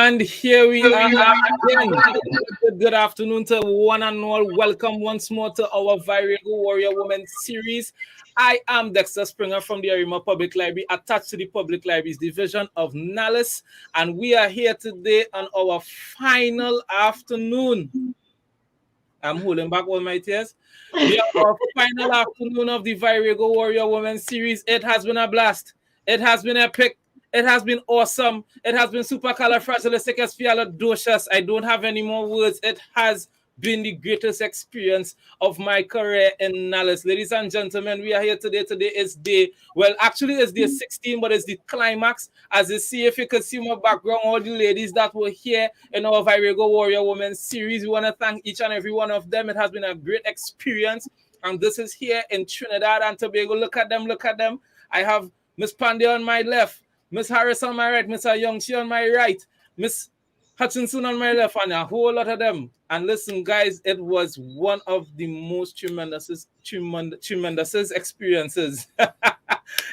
And here we are again. Good afternoon to one and all. Welcome once more to our Virago Warrior Woman series. I am Dexter Springer from the Arima Public Library, attached to the Public Library's division of Nallis. And we are here today on our final afternoon. I'm holding back all my tears. We are our final afternoon of the Virago Warrior Woman series. It has been a blast. It has been epic. It has been awesome. It has been supercalifragilisticexpialidocious. I don't have any more words. It has been the greatest experience of my career in Nallis. Ladies and gentlemen, we are here today. Today is actually it's day 16, but it's the climax. As you see, if you could see my background, all the ladies that were here in our Virago Warrior Woman series, we want to thank each and every one of them. It has been a great experience. And this is here in Trinidad and Tobago. Look at them. Look at them. I have Miss Pandey on my left, Miss Harris on my right, Miss Youngchi on my right, Miss Hutchinson on my left, and a whole lot of them. And listen, guys, it was one of the most tremendous experiences.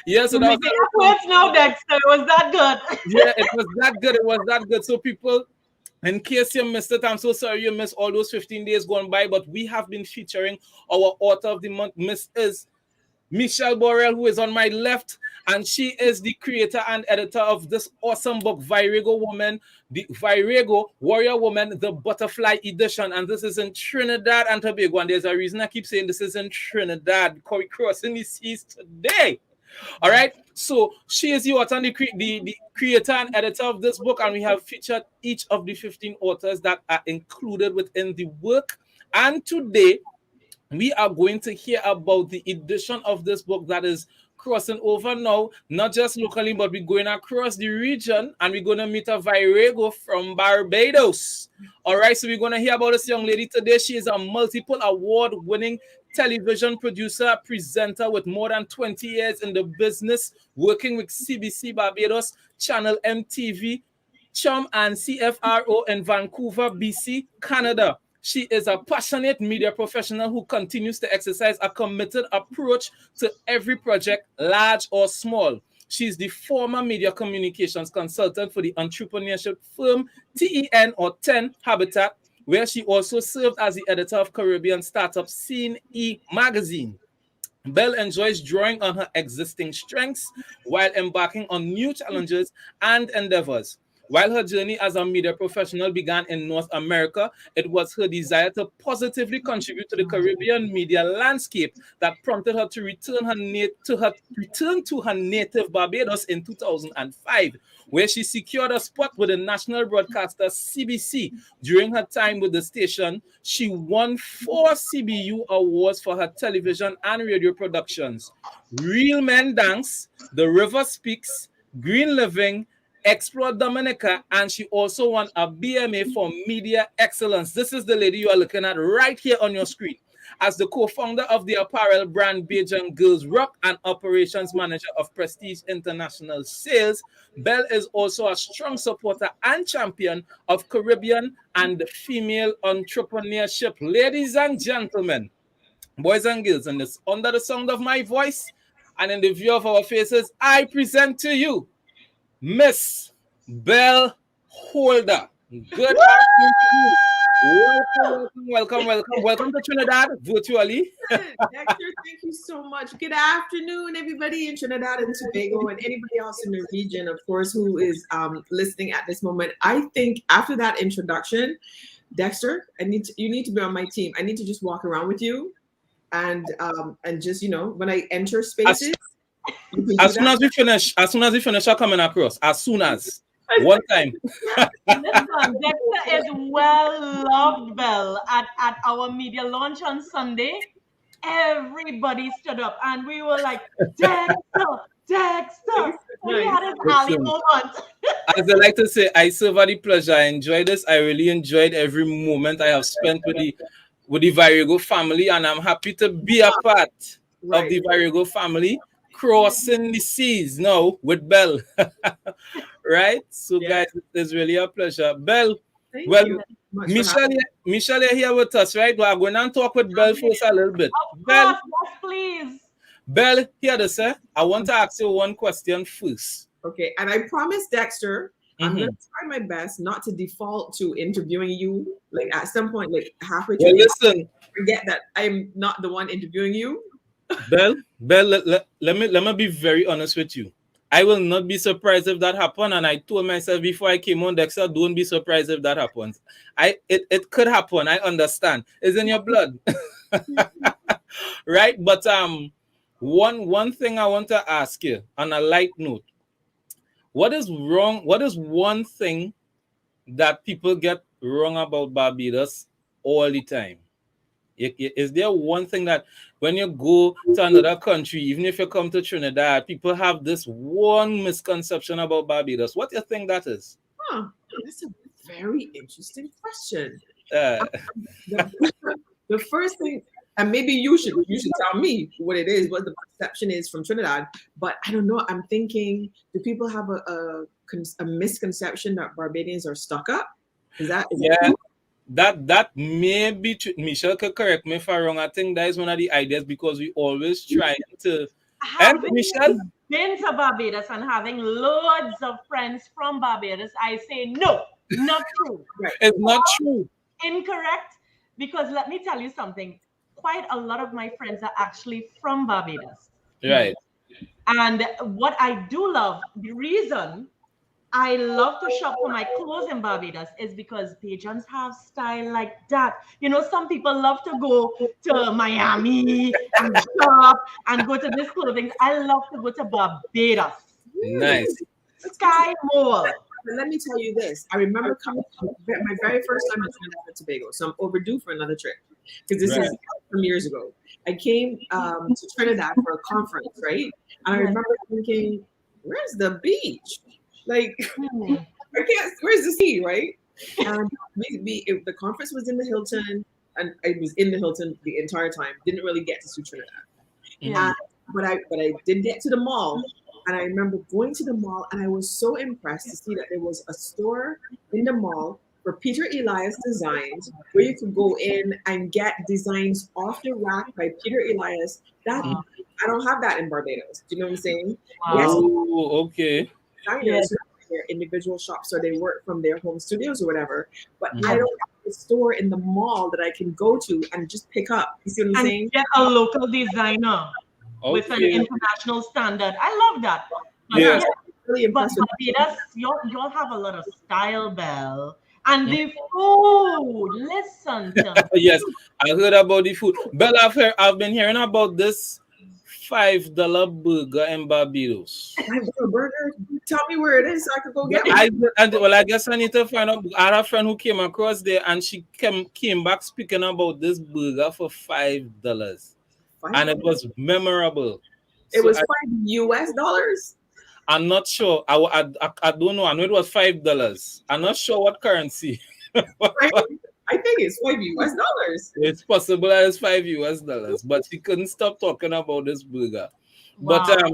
Yes, so that was now, Dexter. It was that good. Yeah, it was that good. It was that good. So people, in case you missed it, I'm so sorry you missed all those 15 days gone by, but we have been featuring our author of the month, Miss Michelle Borel, who is on my left, and she is the creator and editor of this awesome book, Virago Woman, the Virago Warrior Woman, the Butterfly Edition. And this is in Trinidad and Tobago. And there's a reason I keep saying this is in Trinidad, crossing the seas today. All right. So she is the author and the creator and editor of this book. And we have featured each of the 15 authors that are included within the work. And today, we are going to hear about the edition of this book that is crossing over now, not just locally, but we're going across the region, and we're going to meet a Virago from Barbados. All right, so we're going to hear about this young lady today. She is a multiple award-winning television producer, presenter with more than 20 years in the business, working with CBC Barbados, Channel MTV, CHUM, and CFRO in Vancouver, BC, Canada. She is a passionate media professional who continues to exercise a committed approach to every project, large or small. She's the former media communications consultant for the entrepreneurship firm TEN or 10 Habitat, where she also served as the editor of Caribbean startup Scene E magazine. Belle enjoys drawing on her existing strengths while embarking on new challenges and endeavors. While her journey as a media professional began in North America, it was her desire to positively contribute to the Caribbean media landscape that prompted her to return to her native Barbados in 2005, where she secured a spot with the national broadcaster CBC. During her time with the station, she won 4 CBU awards for her television and radio productions: Real Men Dance, The River Speaks, Green Living, Explore Dominica, and she also won a BMA for Media Excellence. This is the lady you are looking at right here on your screen. As the co-founder of the apparel brand Bajan Girls Rock and operations manager of Prestige International Sales, Belle is also a strong supporter and champion of Caribbean and female entrepreneurship. Ladies and gentlemen, boys and girls, and this under the sound of my voice and in the view of our faces, I present to you Miss Belle Holder. Good afternoon. Welcome to Trinidad virtually. Dexter, thank you so much. Good afternoon, everybody in Trinidad and Tobago and anybody else in the region, of course, who is listening at this moment. I think after that introduction, Dexter, you need to be on my team. I need to just walk around with you and just, when I enter spaces. As soon as we finish, I'm coming across. As soon as one time. Listen, Dexter is well loved, Belle. At our media launch on Sunday, everybody stood up and we were like, Dexter. We had an alley moment. As I like to say, I serve the pleasure. I enjoyed this. I really enjoyed every moment I have spent with the Virago family, and I'm happy to be a part of the Virago family. Crossing the seas now with Belle. Right? So guys, it's really a pleasure. Belle, Michelle here with us, right? We're going to talk with Belle first a little bit. Belle, yes, please. Belle, here this, I want to ask you one question first. Okay, and I promised Dexter I'm Mm-hmm. gonna try my best not to default to interviewing you. Like at some point, like halfway Well, through, listen, forget that I'm not the one interviewing you. Belle, let me be very honest with you. I will not be surprised if that happens. And I told myself before I came on, Dexter, don't be surprised if that happens. It could happen. I understand. It's in your blood. Right? But one thing I want to ask you on a light note. What is wrong? What is one thing that people get wrong about Barbados all the time? Is there one thing that when you go to another country, even if you come to Trinidad, people have this one misconception about Barbados? What do you think that is? Huh, that's a very interesting question. Uh, The, the first thing, and maybe you should tell me what it is, what the perception is from Trinidad. But I don't know. I'm thinking, do people have a misconception that Barbadians are stuck up? Is yeah, that that may be true. Michelle could correct me if I'm wrong. I think that is one of the ideas because we always try to. And Having Michelle, been to Barbados and having loads of friends from Barbados, I say no, not true. right? it's not true. Incorrect. Because let me tell you something. Quite a lot of my friends are actually from Barbados. Right. And what I do love, the reason I love to shop for my clothes in Barbados is because Bajans have style like that. You know, some people love to go to Miami and shop and go to this clothing. I love to go to Barbados. Nice. Sky Mall. But let me tell you this. I remember coming my very first time in Trinidad and Tobago, so I'm overdue for another trip because this Right. is from years ago. I came to Trinidad for a conference, right? And I remember thinking, "Where's the beach? Like, I can't. Where's the sea, right?" And the conference was in the Hilton, and I was in the Hilton the entire time. Didn't really get to see Trinidad. Yeah. But I did get to the mall, and I remember going to the mall, and I was so impressed to see that there was a store in the mall for Peter Elias designs, where you could go in and get designs off the rack by Peter Elias. That I don't have that in Barbados. Do you know what I'm saying? Yes, Oh, okay. designers who have their individual shops or they work from their home studios or whatever, but Mhm. I don't have a store in the mall that I can go to and just pick up. You see what I'm And saying? get a local designer with an Okay. international standard. I love that. But Yeah. Really but impressed with Barbados, y'all have a lot of style, Belle. And the food, listen to me. Yes, I heard about the food. Belle, I've been hearing about this $5 burger in Barbados. a burger. Tell me where it is so I could go get one. I guess I need to find out. I had a friend who came across there and she came back speaking about this burger for $5. And it was memorable. It So was $5 US. I'm not sure. I don't know. I know it was $5. I'm not sure what currency. Right? I think it's $5 US. It's possible that it's $5, but she couldn't stop talking about this burger. Wow. But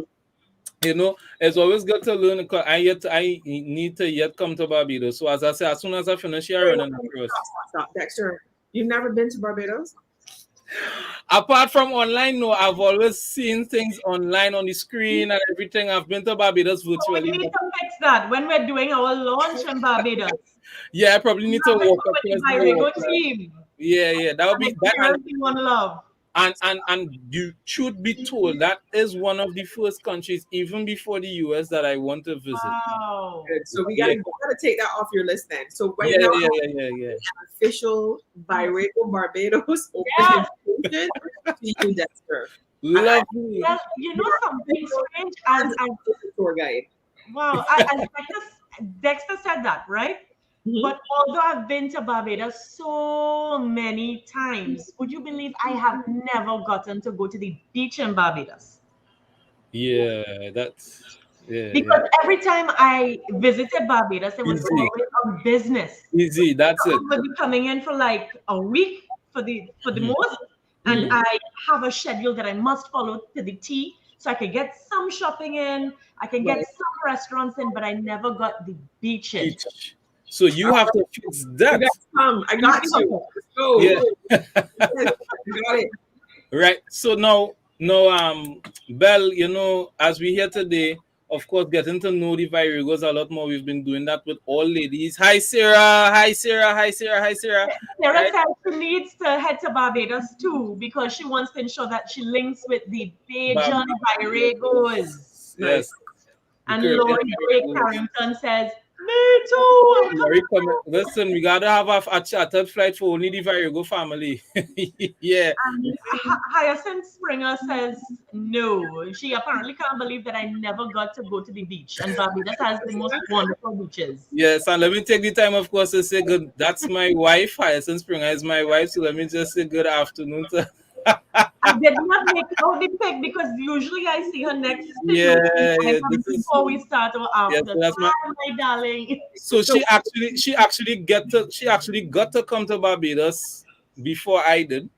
you know, it's always good to learn because I need to yet come to Barbados. So as I say, as soon as I finish here running across. Stop, Dexter. You've never been to Barbados? Apart from online, no, I've always seen things online on the screen and everything. I've been to Barbados So we virtually. need to fix that when we're doing our launch in Barbados. Yeah, I probably need to walk With across the the Virago water. team. Yeah, that would be that. Everything one love. And you should be told that is one of the first countries, even before the US, that I want to visit. Wow. Good. So we gotta take that off your list then. So right Yeah, now, yeah. official Virago Barbados open Yeah. invitation to you, Dexter. Lovely. Well, you know something strange as Tour guide. wow, as Dexter said that, right? Mhm. But although I've been to Barbados so many times, would you believe I have never gotten to go to the beach in Barbados? Yeah, that's Because every time I visited Barbados, it was Easy. always on business. easy. That's it. I would be coming in for like a week for the Mhm. most, and I have a schedule that I must follow to the T, so I could get some shopping in, I can get some restaurants in, but I never got the beach in. Beach. So you have to fix that. I got you. Let's go. Yeah. Yes, I got it. Right. So now, Belle, you know, as we here today, of course, getting to know the Viragos a lot more. We've been doing that with all ladies. Hi, Sarah. Hi, Sarah. Hi, Sarah. Hi, Sarah. Sarah Right? said she needs to head to Barbados too because she wants to ensure that she links with the Bajan Viragos. Yes. The And Caribbean Lori Blake Viragos. Carrington says, "Me too. I'm Very coming." Listen, we gotta have a chartered flight for only the Virago family. Yeah. And Hyacinth Springer says, "No." She apparently can't believe that I never got to go to the beach. And Barbados has the most wonderful beaches. Yes, and let me take the time, of course, to say good. That's my wife. Hyacinth Springer is my wife. So let me just say good afternoon to. I did not make out the pic because usually I see her next to Yeah, you this is before we start or yes. after. So that's my. Hi, my darling. So she actually got to come to Barbados before I did.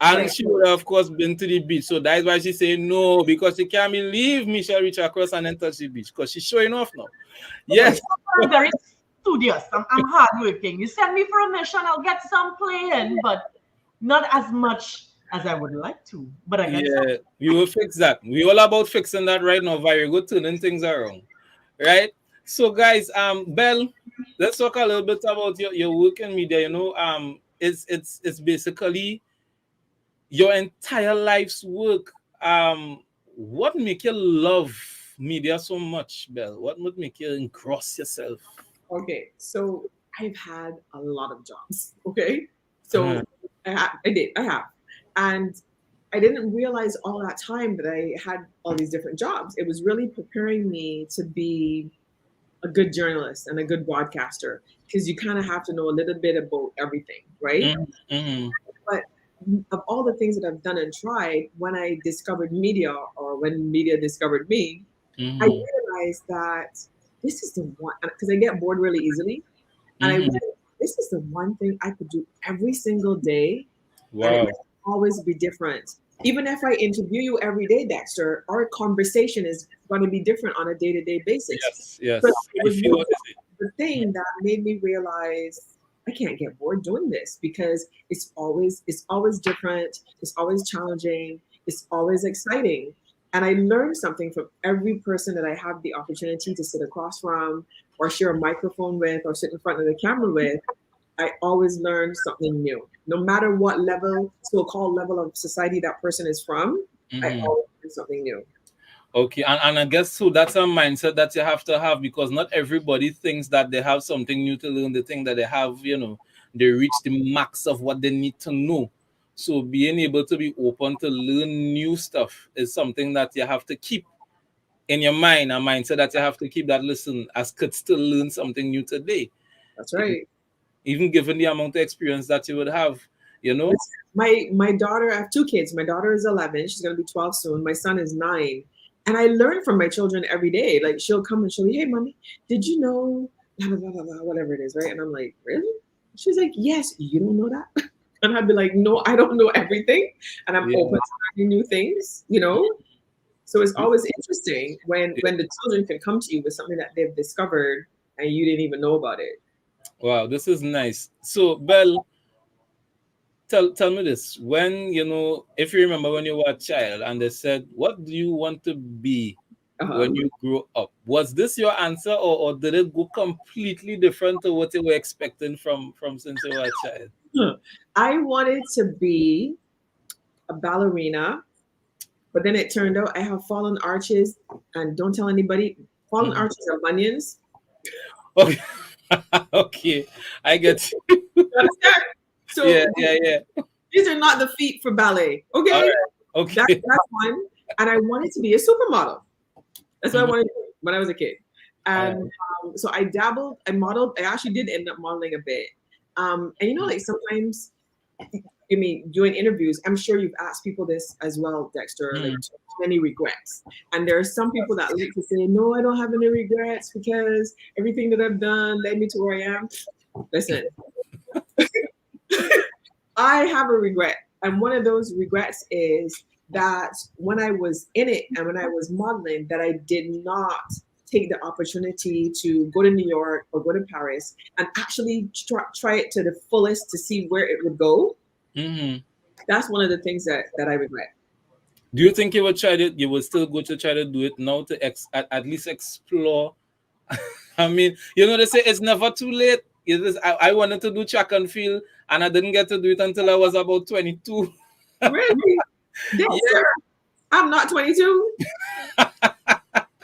And Right. she would have, of course, been to the beach. So that's why she saying no, because she can't believe Michelle reach across and then touch the beach. Because she's showing off now. Yes. I'm very studious. I'm hardworking. You send me for a mission, I'll get some playing, but not as much as I would like to. But I get some. Yeah, we will fix that. We all about fixing that right now. Virago turning things around. Right? So guys, Belle, let's talk a little bit about your work in media. It's basically your entire life's work. What make you love media so much, Belle? What would make you engross yourself? Okay, so I've had a lot of jobs. Okay, so I have, and I didn't realize all that time that I had all these different jobs. It was really preparing me to be a good journalist and a good broadcaster because you kind of have to know a little bit about everything, right? Mm-hmm. But of all the things that I've done and tried, when I discovered media or when media discovered me, I realized that this is the one, because I get bored really easily. And I realized this is the one thing I could do every single day. Wow. And it will always be different. Even if I interview you every day, Dexter, our conversation is going to be different on a day-to-day basis. Yes. But it was the thing that made me realize I can't get bored doing this because it's always different, it's always challenging, it's always exciting. And I learned something from every person that I have the opportunity to sit across from or share a microphone with or sit in front of the camera with. I always learn something new. No matter what level, so-called level of society that person is from, I always learn something new. Okay, and I guess so that's a mindset that you have to have because not everybody thinks that they have something new to learn. They think that they have, they reach the max of what they need to know. So being able to be open to learn new stuff is something that you have to keep in your mind, a mindset that you have to keep that listen, as could still learn something new today. That's right. Even given the amount of experience that you would have, My daughter, I have two kids. My daughter is 11. She's going to be 12 soon. My son is 9. And I learn from my children every day. Like she'll come and she'll be, hey, mommy, did you know, blah, blah, blah, blah, blah, whatever it is, right? And I'm like, really? She's like, yes, you don't know that? And I'd be like, no, I don't know everything. And I'm open to learning new things, So it's always interesting when the children can come to you with something that they've discovered and you didn't even know about it. Wow, this is nice. So, Belle, tell me this. When, if you remember when you were a child and they said, what do you want to be when you grow up? Was this your answer or did it go completely different to what you were expecting from since you were a child? I wanted to be a ballerina, but then it turned out I have fallen arches, and don't tell anybody, fallen arches are bunions. Okay. Okay, I get you. So yeah. These are not the feet for ballet. Okay. All right. Okay. That's one. And I wanted to be a supermodel. That's what I wanted to do when I was a kid. And so I dabbled, I modeled, I actually did end up modeling a bit. And like sometimes doing interviews, I'm sure you've asked people this as well, Dexter, like many regrets. And there are some people that like to say, no, I don't have any regrets because everything that I've done led me to where I am. Listen, I have a regret. And one of those regrets is that when I was in it and when I was modeling, that I did not take the opportunity to go to New York or go to Paris and actually try it to the fullest to see where it would go. That's one of the things that I regret. Do you think you would try to? You would still go to try to do it now to at least explore? I mean, they say it's never too late. I wanted to do track and field, and I didn't get to do it until I was about 22. Really? Yes, Yeah. sir. I'm not 22.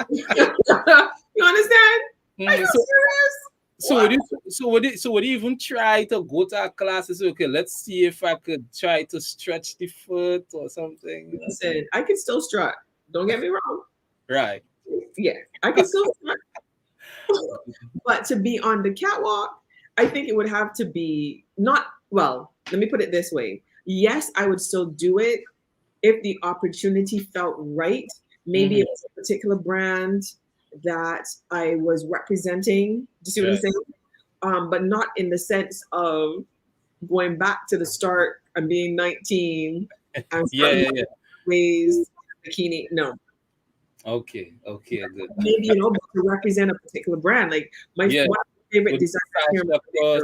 You understand? Are you serious? Would you even try to go to a class and say, okay, let's see if I could try to stretch the foot or something? Listen, I can still strut. Don't get me wrong. Right. Yeah, I can still strut. But to be on the catwalk, I think it would have to be not, well, let me put it this way. Yes, I would still do it if the opportunity felt right. Maybe it was a particular brand that I was representing. Do you see what I'm saying? But not in the sense of going back to the start and being 19 and ways bikini. No. Okay, good. Maybe, but to represent a particular brand. Like one of my favorite designers here in Barbados.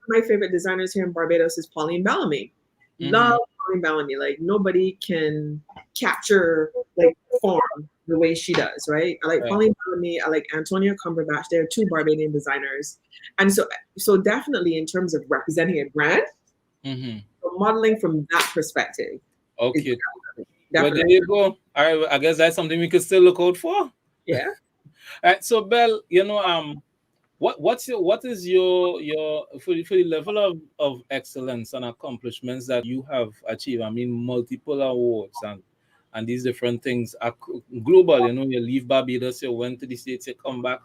My favorite designers here in Barbados is Pauline Bellamy. Love Pauline Bellamy. Like nobody can capture like form the way she does, right? I like Pauline Bellamy. I like Antonia Cumberbatch. They're two Barbadian designers, and so definitely in terms of representing a brand, so modeling from that perspective. Okay. Well, there you go. All right, I guess that's something we could still look out for. Yeah. All right. So, Belle, what is your for the level of excellence and accomplishments that you have achieved? I mean, multiple awards and these different things are global. You leave Barbados, you went to the States, you come back.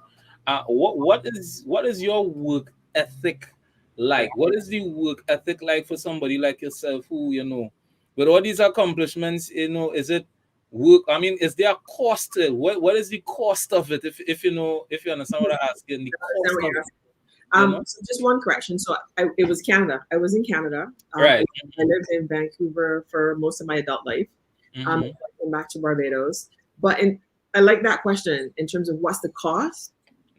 What is your work ethic like? What is the work ethic like for somebody like yourself who with all these accomplishments, is it work? I mean, is there a cost to it? What is the cost of it? If you understand what I'm asking, the cost of it. So just one correction. So it was Canada. I was in Canada. Right. I lived in Vancouver for most of my adult life. I came back to Barbados. But I like that question in terms of what's the cost.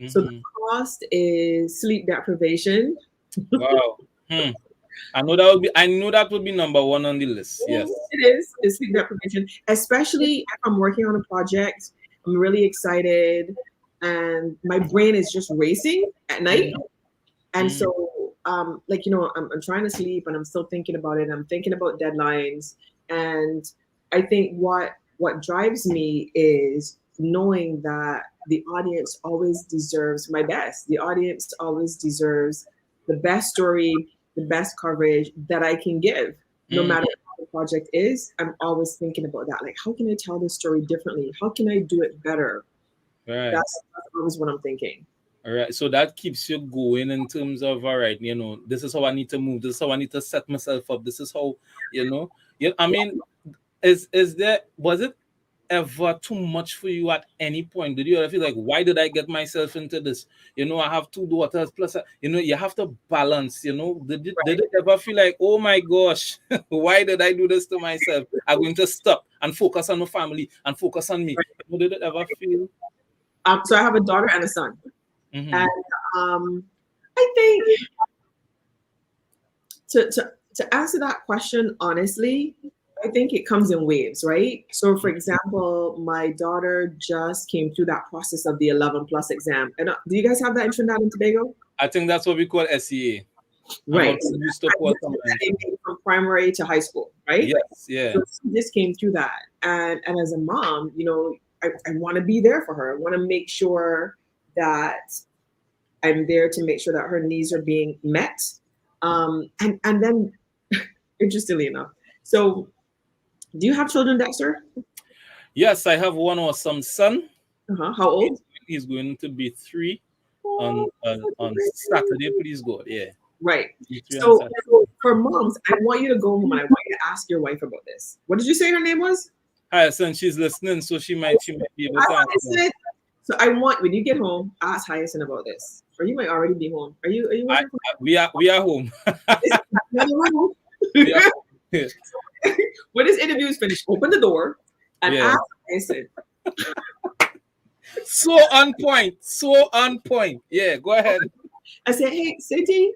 So the cost is sleep deprivation. Wow. I know that would be number one on the list. Yes, it is. It's sleep deprivation, especially if I'm working on a project. I'm really excited, and my brain is just racing at night. And so, I'm trying to sleep, and I'm still thinking about it. I'm thinking about deadlines, and I think what drives me is knowing that the audience always deserves my best. The audience always deserves the best story, the best coverage that I can give, no matter what the project is. I'm always thinking about that. Like, how can I tell this story differently? How can I do it better? Right. That's always what I'm thinking. All right. So that keeps you going in terms of, all right, this is how I need to move. This is how I need to set myself up. This is how, I mean, was it ever too much for you at any point? Did you ever feel like, why did I get myself into this? I have two daughters, plus, you have to balance, did it ever feel like, oh my gosh, why did I do this to myself? I'm going to stop and focus on my family and focus on me. Did it ever feel? So I have a daughter and a son. And I think to answer that question honestly, I think it comes in waves, right? So, for example, my daughter just came through that process of the 11 plus exam. And do you guys have that in Trinidad and Tobago? I think that's what we call SEA. Right. From primary to high school, right? Yes, yeah. So she just came through that. And as a mom, I want to be there for her. I want to make sure that I'm there to make sure that her needs are being met. And then, interestingly enough, so do you have children, Dexter? Yes, I have one awesome son. How old? He's going to be 3 on Saturday. Please God, yeah. Right. So for moms, I want you to go home and I want you to ask your wife about this. What did you say her name was? Hi, son. She's listening, so she might be able to answer. So I want, when you get home, ask Hyacinth about this. Or you might already be home. Are you? We are home. When this interview is finished, open the door and ask Hyacinth. So on point. Yeah, go ahead. I said, hey, City,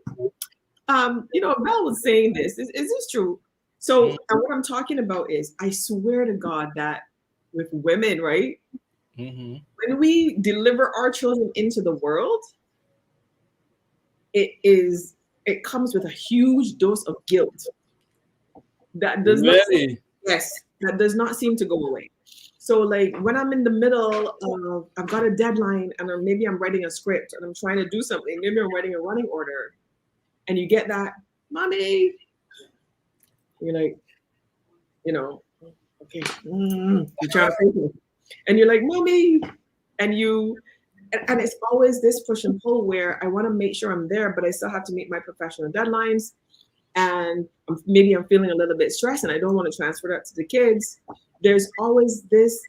Belle was saying this. Is this true? So and what I'm talking about is, I swear to God that with women, right? When we deliver our children into the world, it comes with a huge dose of guilt. That does not Really? yes, that does not seem to go away. So like when I'm in the middle of, I've got a deadline and maybe I'm writing a script and I'm trying to do something, maybe I'm writing a running order, and you get that, mommy, you're like, okay, you're trying to face me. And you're like, mommy, and it's always this push and pull where I want to make sure I'm there, but I still have to meet my professional deadlines. And maybe I'm feeling a little bit stressed and I don't want to transfer that to the kids. There's always this,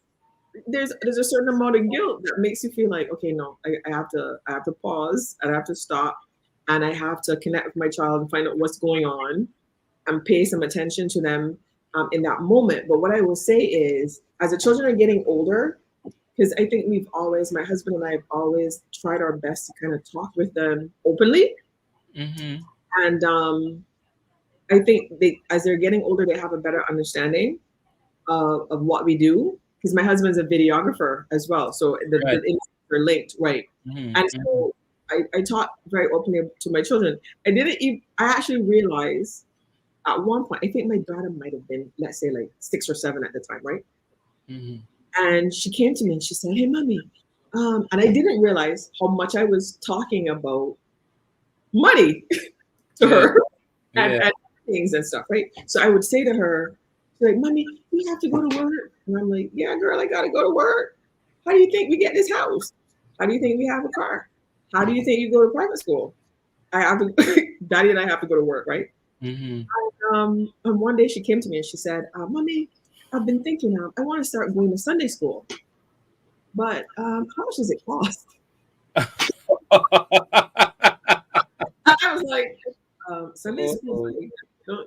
there's a certain amount of guilt that makes you feel like, okay, no, I have to pause, and I have to stop, and I have to connect with my child and find out what's going on and pay some attention to them in that moment. But what I will say is, as the children are getting older, because I think my husband and I have always tried our best to kind of talk with them openly. And I think as they're getting older, they have a better understanding of what we do. Because my husband's a videographer as well. So the industries are linked, right? And so I talk very openly to my children. I actually realized at one point, I think my daughter might have been, let's say, like 6 or 7 at the time, right? And she came to me and she said, hey, mommy. And I didn't realize how much I was talking about money to her and things and stuff, right? So I would say to her, she's like, mommy, we have to go to work. And I'm like, yeah, girl, I got to go to work. How do you think we get this house? How do you think we have a car? How do you think you go to private school? I have to, Daddy and I have to go to work, right? And one day she came to me and she said, mommy, I've been thinking I want to start going to Sunday school, but how much does it cost? I was like, Sunday school,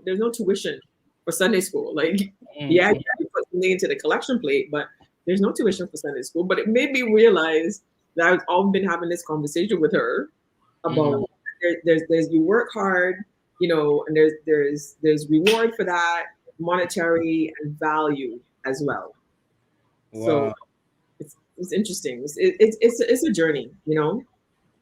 there's no tuition for Sunday school. Like, yeah, you have to put something into the collection plate, but there's no tuition for Sunday school. But it made me realize that I've all been having this conversation with her about there's you work hard, and there's reward for that, monetary and value as well. Wow. So it's interesting. It's a journey,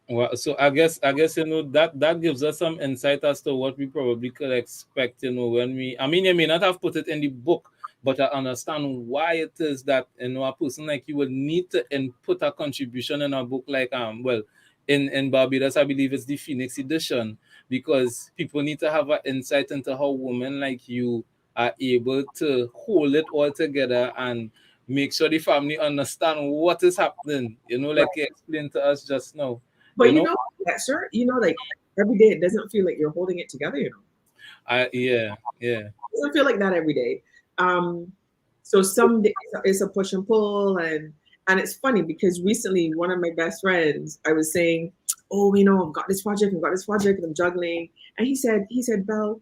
Well, so I guess that gives us some insight as to what we probably could expect, when you may not have put it in the book, but I understand why it is that a person like you would need to input a contribution in a book like in Barbados, I believe it's the Phoenix edition, because people need to have an insight into how women like you are able to hold it all together and make sure the family understand what is happening, like you explained to us just now. But sir, like every day it doesn't feel like you're holding it together, Yeah. It doesn't feel like that every day. So some days it's a push and pull, and it's funny because recently one of my best friends, I was saying, oh, I've got this project, and I'm juggling. And he said, Belle,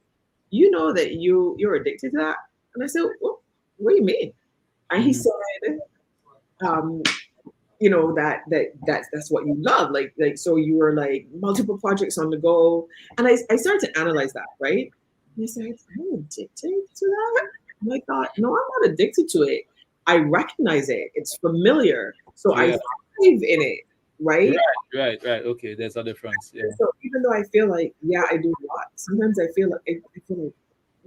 you know that you're addicted to that? And I said, what do you mean? And he said, that's what you love. Like, so you were like multiple projects on the go. And I started to analyze that, right? And I said, I'm addicted to that? And I thought, no, I'm not addicted to it. I recognize it. It's familiar. So I thrive in it, right? Right. Okay, there's a difference. Yeah. So even though I feel like, I do a lot, sometimes I feel like I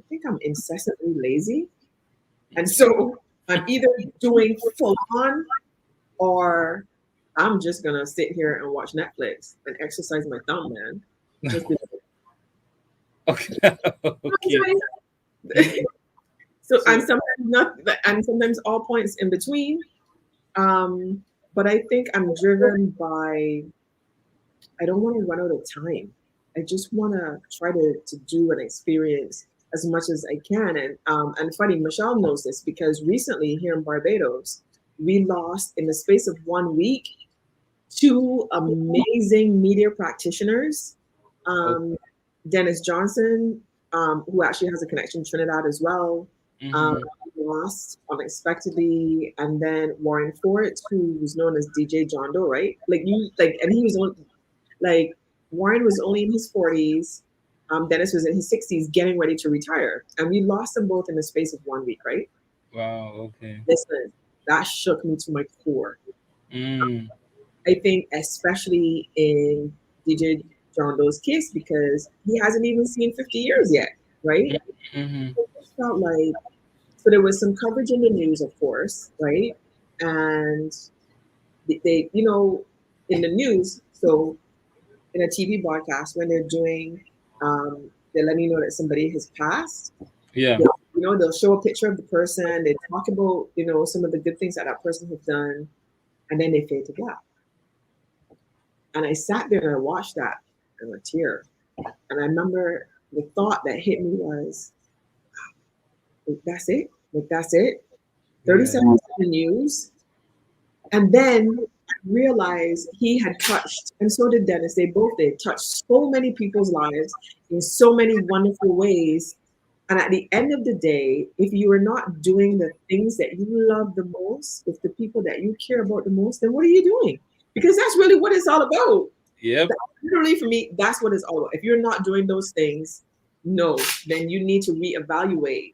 think I'm incessantly lazy. And so I'm either doing full on, or I'm just gonna sit here and watch Netflix and exercise my thumb, man. Okay. So and sometimes not, and sometimes all points in between. But I think I'm driven by, I don't want to run out of time. I just want to try to do and experience as much as I can. And funny, Michelle knows this because recently here in Barbados, we lost in the space of 1 week 2 amazing media practitioners. Dennis Johnson, who actually has a connection to Trinidad as well, lost unexpectedly, and then Warren Ford, who was known as DJ John Doe, right? And he was Warren was only in his 40s. Dennis was in his 60s, getting ready to retire, and we lost them both in the space of 1 week. Right? Wow. Okay. Listen, that shook me to my core. Mm. I think, especially in DJ John Doe's case, because he hasn't even seen 50 years yet, right? Mm-hmm. It just felt like, so there was some coverage in the news, of course, right? And they, in the news, so in a TV broadcast, when they're doing, they're letting you know that somebody has passed. Yeah. They'll show a picture of the person. They talk about, some of the good things that person has done, and then they fade to black. And I sat there and I watched that and a tear. And I remember the thought that hit me was, that's it? Like, that's it? 30 seconds in the news. And then I realized he had touched, and so did Dennis, they both did, touched so many people's lives in so many wonderful ways. And at the end of the day, if you are not doing the things that you love the most with the people that you care about the most, then what are you doing? Because that's really what it's all about. Yep. Literally, for me, that's what it's all about. If you're not doing those things, no, then you need to reevaluate.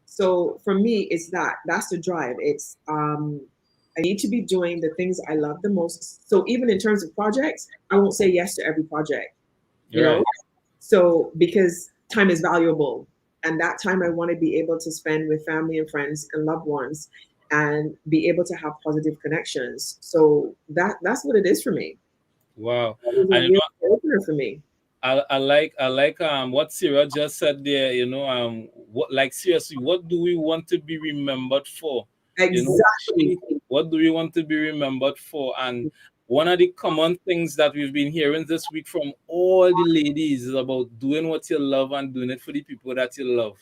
So for me, it's that's the drive. It's I need to be doing the things I love the most. So even in terms of projects, I won't say yes to every project. You know? So because time is valuable. And that time I want to be able to spend with family and friends and loved ones and be able to have positive connections. So that's what it is for me. Wow. It was a And real opener for me. I like what Sarah just said there, what, like, seriously, what do we want to be remembered for? Exactly. What do we want to be remembered for? And one of the common things that we've been hearing this week from all the ladies is about doing what you love and doing it for the people that you love.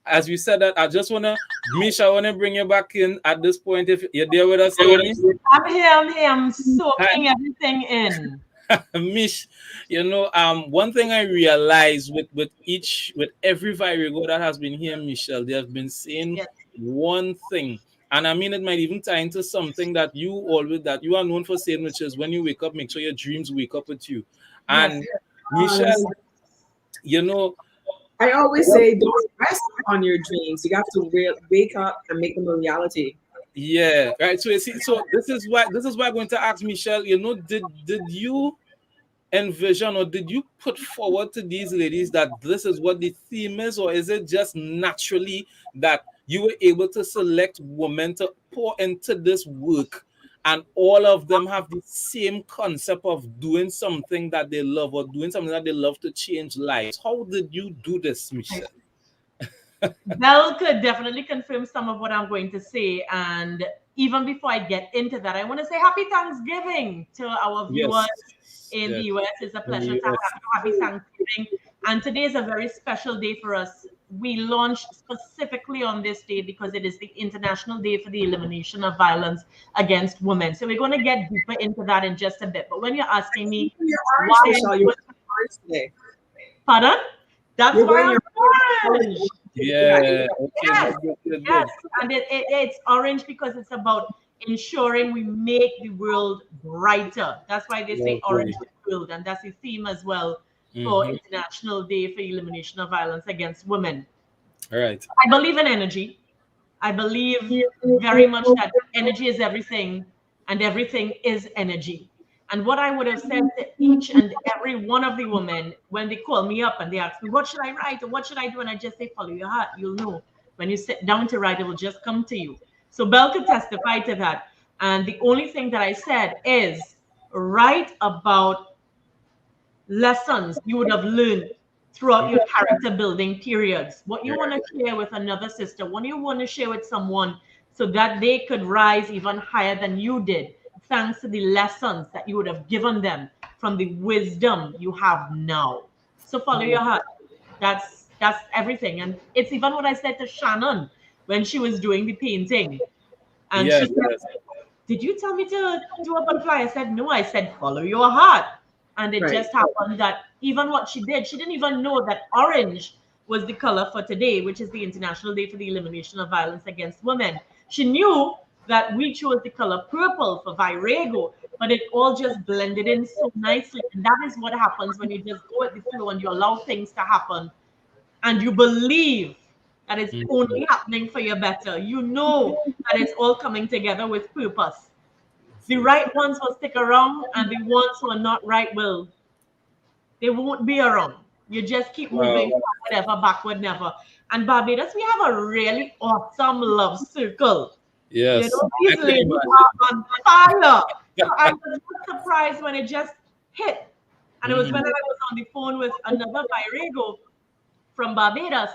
As we said that, I just wanna, Mish, I wanna bring you back in at this point. If you're there with us, Tony. I'm here. I'm soaking everything in. Mish, one thing I realized with every Virago that has been here, Michelle, they have been saying one thing, and I mean it might even tie into something that you are known for saying, which is when you wake up, make sure your dreams wake up with you. And Michelle, I always say, don't rest on your dreams. You have to wake up and make them a reality. Yeah, right. So you see, this is why I'm going to ask Michelle. Did you envision, or did you put forward to these ladies that this is what the theme is, or is it just naturally that you were able to select women to pour into this work, and all of them have the same concept of doing something that they love, or doing something that they love to change lives? How did you do this, Michelle? Belle could definitely confirm some of what I'm going to say. And even before I get into that, I want to say happy Thanksgiving to our viewers in the US. It's a pleasure to have you. Happy Thanksgiving. And today is a very special day for us. We launched specifically on this day because it is the International Day for the Elimination of Violence against Women. So we're going to get deeper into that in just a bit. But when you're asking me why you're orange today. Pardon? That's why I'm orange. Yeah. Yes. And it's orange because it's about ensuring we make the world brighter. That's why they say orange is the world, and that's the theme as well for International Day for Elimination of Violence Against Women. All right. I believe in energy. I believe very much that energy is everything, and everything is energy. And what I would have said to each and every one of the women when they call me up and they ask me, what should I write or what should I do? And I just say, follow your heart. You'll know. When you sit down to write, it will just come to you. So Belle could testify to that. And the only thing that I said is write about lessons you would have learned throughout your character building periods. What you want to share with another sister, what you want to share with someone so that they could rise even higher than you did, thanks to the lessons that you would have given them from the wisdom you have now. So follow your heart. That's everything. And it's even what I said to Shannon when she was doing the painting. And she said, did you tell me to do a butterfly? I said, no. I said, follow your heart. And it just happened that even what she didn't even know that orange was the color for today, which is the International Day for the Elimination of Violence Against Women. She knew that we chose the color purple for Virago, but it all just blended in so nicely. And that is what happens when you just go with the flow and you allow things to happen and you believe that it's only happening for your better. You know that it's all coming together with purpose. The right ones will stick around, and the ones who are not right they won't be around. You just keep moving forward ever, backward never. And Barbados, we have a really awesome love circle. Yes. You know, these ladies are on fire. So I was not surprised when it just hit. And it was when I was on the phone with another Virago from Barbados.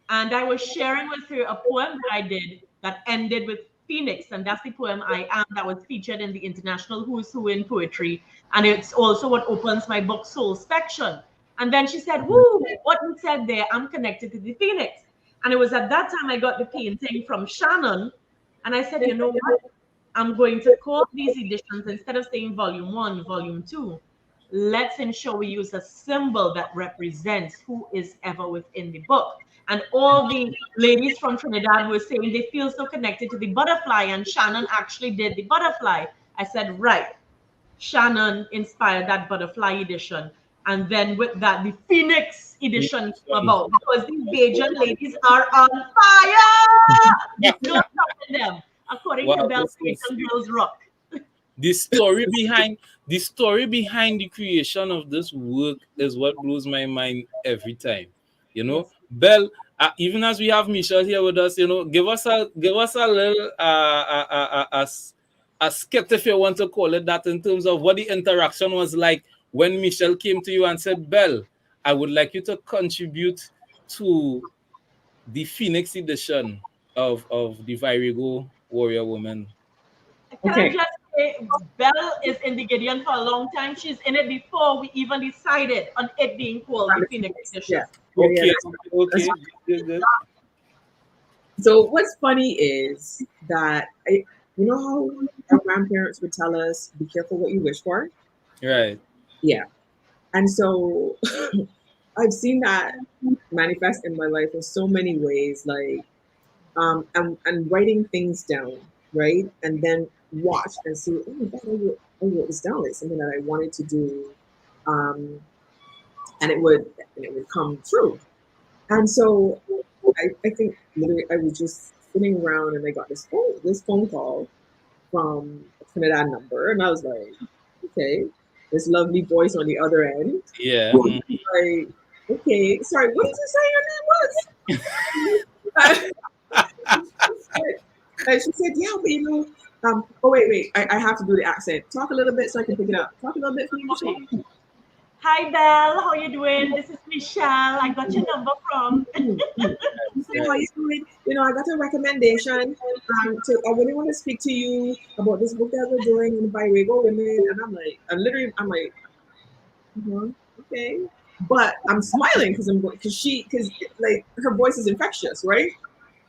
And I was sharing with her a poem that I did that ended with Phoenix. And that's the poem I Am that was featured in the International Who's Who in Poetry. And it's also what opens my book, Soul Spection. And then she said, woo, what you said there, I'm connected to the Phoenix. And it was at that time I got the painting from Shannon. And I said, you know what? I'm going to call these editions, instead of saying volume 1, volume 2, let's ensure we use a symbol that represents who is ever within the book. And all the ladies from Trinidad were saying they feel so connected to the butterfly, and Shannon actually did the butterfly. I said, right. Shannon inspired that butterfly edition. And then with that, the Phoenix edition came about, because these Bajan ladies are on fire. There's no stopping them, according to Belle, Girls Rock. The story behind the creation of this work is what blows my mind every time. You know, yes. Belle, even as we have Michelle here with us, you know, give us a little a skit, if you want to call it that, in terms of what the interaction was like when Michelle came to you and said, Belle, I would like you to contribute to the Phoenix edition of the Virago Warrior Woman. Can I just say, Belle is in the Gideon for a long time. She's in it before we even decided on it being called the Phoenix edition. Yeah. Okay. Good. So what's funny is that you know how our grandparents would tell us, be careful what you wish for? Right. Yeah. And so I've seen that manifest in my life in so many ways, like and writing things down, right? And then watch and see, oh my God, I wrote this down. It's something that I wanted to do. And it would come true. And so I think literally I was just sitting around and I got this phone call from a Trinidad number, and I was like, okay, this lovely voice on the other end. Yeah. Like, okay, sorry, what did you say your name was? And she said, yeah, but you know, oh wait, I have to do the accent. Talk a little bit so I can pick it up. Talk a little bit for me, Michelle. Hi, Belle. How you doing? This is Michelle. I got your number from. So how you doing? You know, I got a recommendation. I really want to speak to you about this book that we're doing in Virago Women. And I'm like, okay. But I'm smiling because like her voice is infectious, right?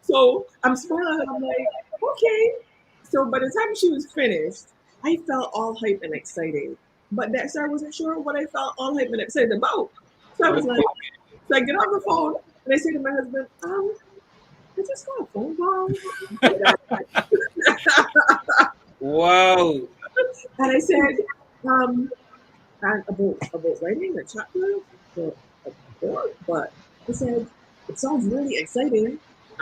So I'm smiling and I'm like, okay. So by the time she was finished, I felt all hype and excited. But next I wasn't sure what I felt all hype and excited about. So I was like, so I get on the phone and I say to my husband, I just got a phone call. Wow. And I said, about writing a chapter for a book, but I said, it sounds really exciting.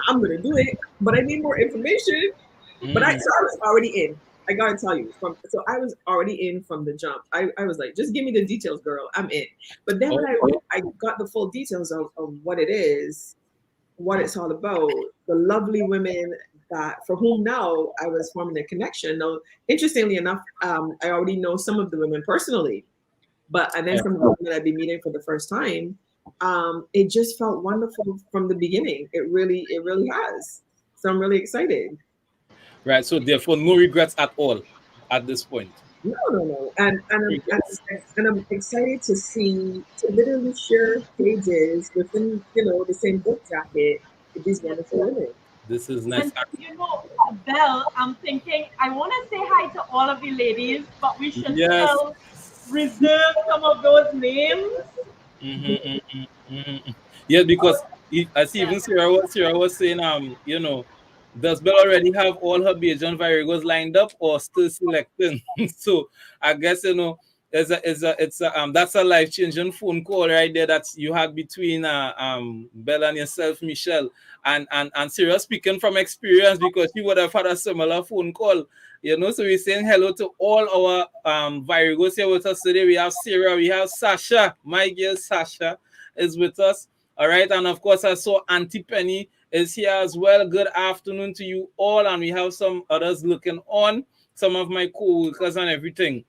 I'm gonna do it, but I need more information. But I was already in. I gotta tell you, so I was already in from the jump. I was like, just give me the details, girl. I'm in. But then when I got the full details of what it is, what it's all about, the lovely women that for whom now I was forming a connection. Now, interestingly enough, I already know some of the women personally, and then some of the women I'd be meeting for the first time. It just felt wonderful from the beginning. It really has. So I'm really excited. Right. So therefore, no regrets at all at this point. No. And I'm excited to literally share pages within, the same book jacket with these wonderful women. This is nice. And, Belle, I'm thinking, I want to say hi to all of the ladies, but we should still reserve some of those names. Yeah, because I see even Sarah was saying, Does Belle already have all her Bajan Viragos lined up or still selecting? So I guess that's a life changing phone call right there that you had between Belle and yourself, Michelle. And serious speaking from experience because you would have had a similar phone call. So we're saying hello to all our Viragos here with us today. We have Sarah, we have Sasha, my girl Sasha is with us. All right, and of course I saw Auntie Penny is here as well. Good afternoon to you all, and we have some others looking on, some of my co-workers and everything.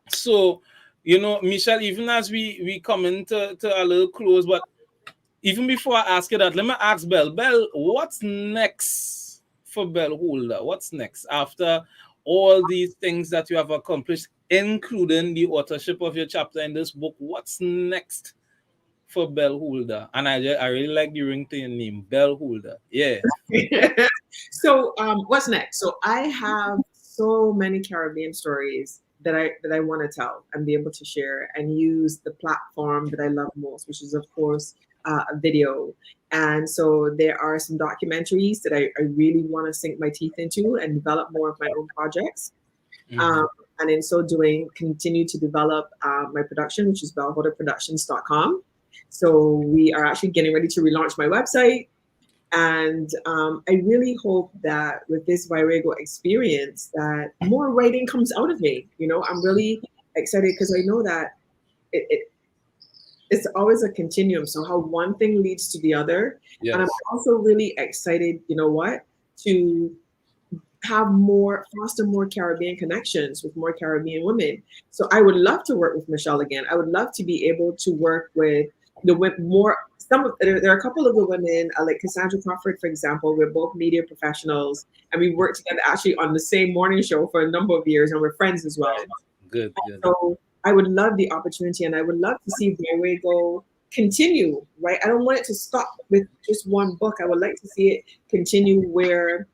So, Michelle, even as we come into a little close, but even before I ask you that, let me ask Belle. Belle, what's next for Belle Holder? What's next after all these things that you have accomplished, including the authorship of your chapter in this book? What's next for Belle Holder? And I really like the ring to your name, Belle Holder. Yeah. So what's next? So I have so many Caribbean stories that I want to tell and be able to share and use the platform that I love most, which is of course a video. And so there are some documentaries that I really want to sink my teeth into and develop more of my own projects. Mhm. And in so doing, continue to develop my production, which is belleholderproductions.com. So we are actually getting ready to relaunch my website. And I really hope that with this Virago experience, that more writing comes out of me. I'm really excited because I know that it's always a continuum. So how one thing leads to the other. Yes. And I'm also really excited, to foster more Caribbean connections with more Caribbean women. So I would love to work with Michelle again. I would love to be able to work with more. There are a couple of the women, like Cassandra Crawford, for example. We're both media professionals, and we worked together actually on the same morning show for a number of years, and we're friends as well. Good. So I would love the opportunity, and I would love to see Virago continue. Right, I don't want it to stop with just one book. I would like to see it continue where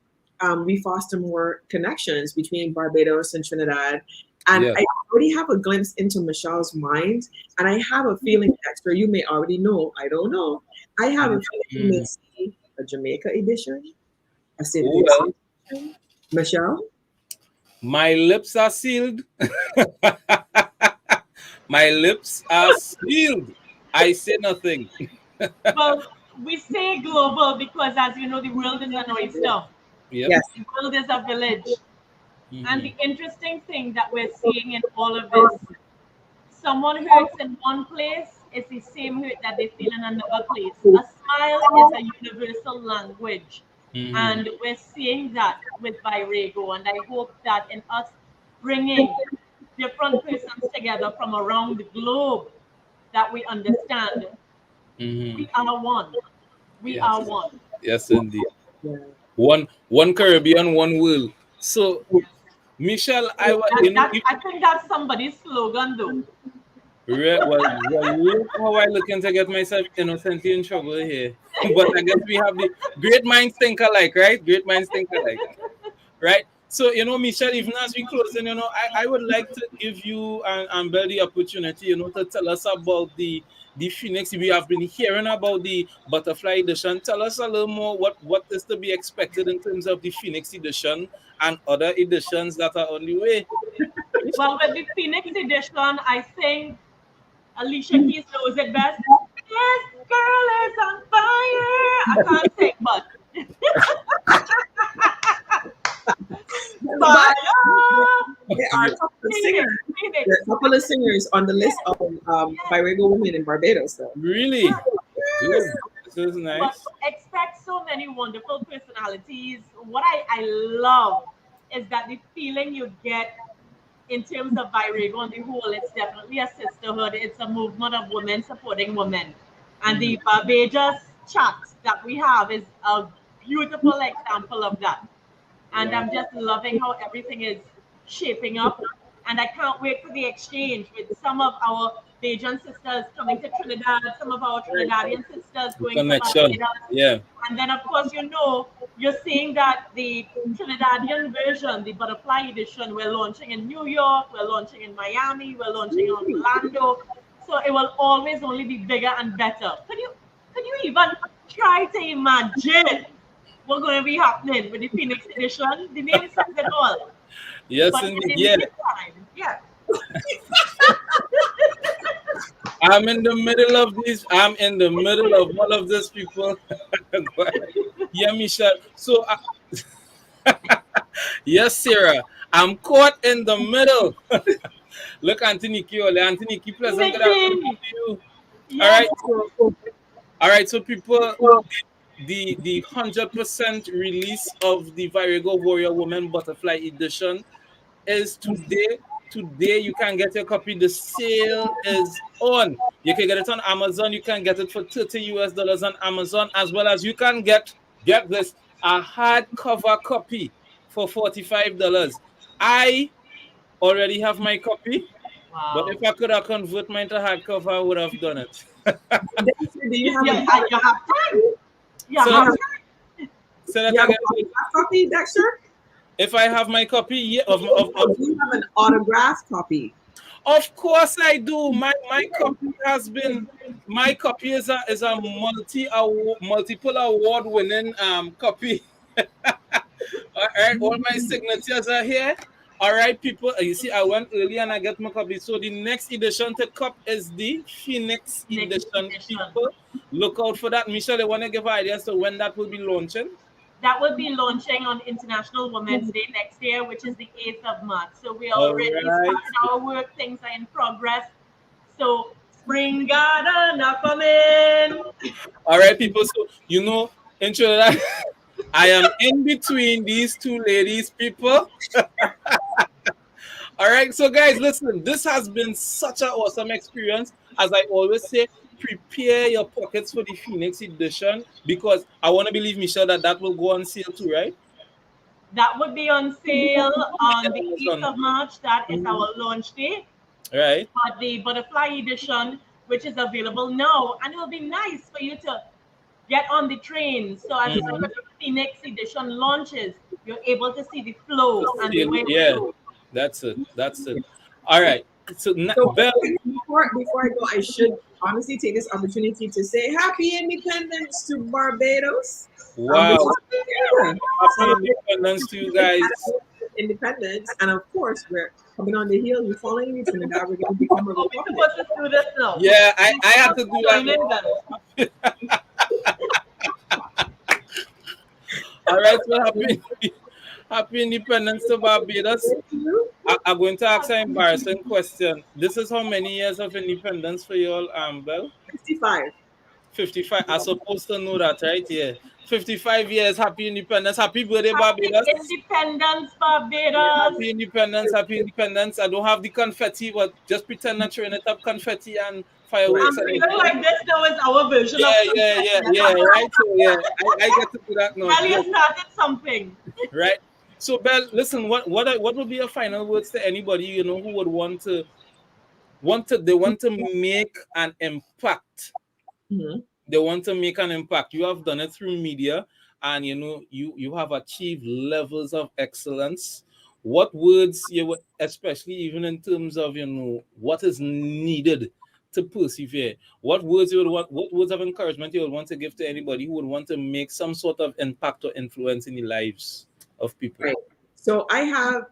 we foster more connections between Barbados and Trinidad. And Yes. I already have a glimpse into Michelle's mind. And I have a feeling, Dexter, you may already know. I don't know. I have a feeling you may see a Jamaica edition, a St. Well, edition. Michelle? my lips are sealed. My lips are sealed. I say nothing. Well, we say global because, as you know, the world is an oyster. Yep. Yes. The world is a village. And the Mhm. interesting thing that we're seeing in all of this, someone hurts in one place is the same hurt that they feel in another place. A smile is a universal language. Mhm. And we're seeing that with Virago. And I hope that in us bringing different persons together from around the globe, that we understand Mhm. we are one. We are Yes. one. Yes, indeed. Yeah. One Caribbean, one world. So, Michelle, I think that's somebody's slogan, though. look how I looking to get myself innocently in trouble here. But I guess we have the great minds think alike, right? Great minds think alike, right? So, Michelle, even as we close, and I would like to give you and Belle the opportunity, to tell us about the Phoenix. We have been hearing about the Butterfly edition. Tell us a little more what is to be expected in terms of the Phoenix edition and other editions that are on the way. Well, with the Phoenix edition, I think Alicia Keys knows it best. This girl is on fire. I can't sing, but But fire. there are a couple of Phoenix, singers. Phoenix. There are a couple of singers on the list of Virago women in Barbados, though. Really good. This is But nice. expect so many wonderful personalities. What I love is that the feeling you get in terms of Virago on the whole, it's definitely a sisterhood. It's a movement of women supporting women. And the Barbados chat that we have is a beautiful example of that. And Wow. I'm just loving how everything is shaping up. And I can't wait for the exchange with some of our Bajan sisters coming to Trinidad, some of our Trinidadian sisters The going to connection. Barbados. Yeah. And then, of course, you're seeing that the Trinidadian version, the Butterfly edition, we're launching in New York, we're launching in Miami, we're launching in Orlando. So it will always only be bigger and better. Could you even try to imagine what's going to be happening with the Phoenix edition. The name says it all. Yes, But indeed. in the Yeah. meantime, yeah. I'm in the middle of these. I'm in the middle of all of these people. Go ahead. Yeah, Michelle. So, yes, Sarah. I'm caught in the middle. Look, Anthony Kiole. Anthony, keep pleasant. Good afternoon Nikki, to you. All yes, right. All right. So, people, the 100% release of the Virago Warrior Woman Butterfly Edition is today. Today you can get your copy. The sale is on. You can get it on Amazon. You can get it for $30 on Amazon, as well as you can get this, a hardcover copy for $45. I already have my copy, but wow. if I could have convert mine to hardcover, I would have done it. Dexter, do you have Yeah, a you have time. You So, have say that you have again. a copy, Dexter? If I have my copy, yeah, Do you have an autographed copy? of course I do. My copy has been, my copy is a multiple award winning copy. All right, all my signatures are here. All right, people. You see, I went early and I get my copy. So the next edition to cup is the Phoenix next edition. edition. People, look out for that. Michelle, they want to give ideas to when that will be launching. That will be launching on International Women's Day next year, which is the 8th of March. So we All already right. started our work. Things are in progress. So spring garden are coming. All right, people. So intro that. I am in between these two ladies, people. All right, so guys, listen, this has been such an awesome experience. As I always say, prepare your pockets for the Phoenix edition, because I want to believe, Michelle, that will go on sale too, right? That would be on sale on the 8th Amazon, of March. That is our launch day. right? But the butterfly edition, which is available now, and it will be nice for you to get on the train. So as soon Mhm. as the Phoenix edition launches, you're able to see the flow and the way we Yeah, go. that's it. That's it. All right. So, So Belle, before I go, I should honestly take this opportunity to say Happy Independence to Barbados. Which wow. is yeah, Happy celebrate independence to you guys. independence, and of course we're coming on the heels. We're following you, Trinidad. We're going to become a Oh, we're republic. supposed to do this now. Yeah, I had to do Join that. in then. All right, so happy independence to Barbados. I'm going to ask an embarrassing question. This is how many years of independence for you all, Belle? 65. 55. I'm supposed to know that, right? Yeah. 55 years. Happy independence. Happy birthday, Happy Barbados. Independence, Barbados. Happy independence. Happy independence. I don't have the confetti, but just pretend to train it up confetti and I'm fireworks. feeling like this now is our version of Yeah, right. So, yeah, I get to do that now. Well, you started something. Right. So, Belle, listen. What would be your final words to anybody who would want to make an impact? Mhm. They want to make an impact. You have done it through media, and you have achieved levels of excellence. What words you would, especially even in terms of what is needed to persevere? What words you would want? What words of encouragement you would want to give to anybody who would want to make some sort of impact or influence in the lives of people? Right. So I have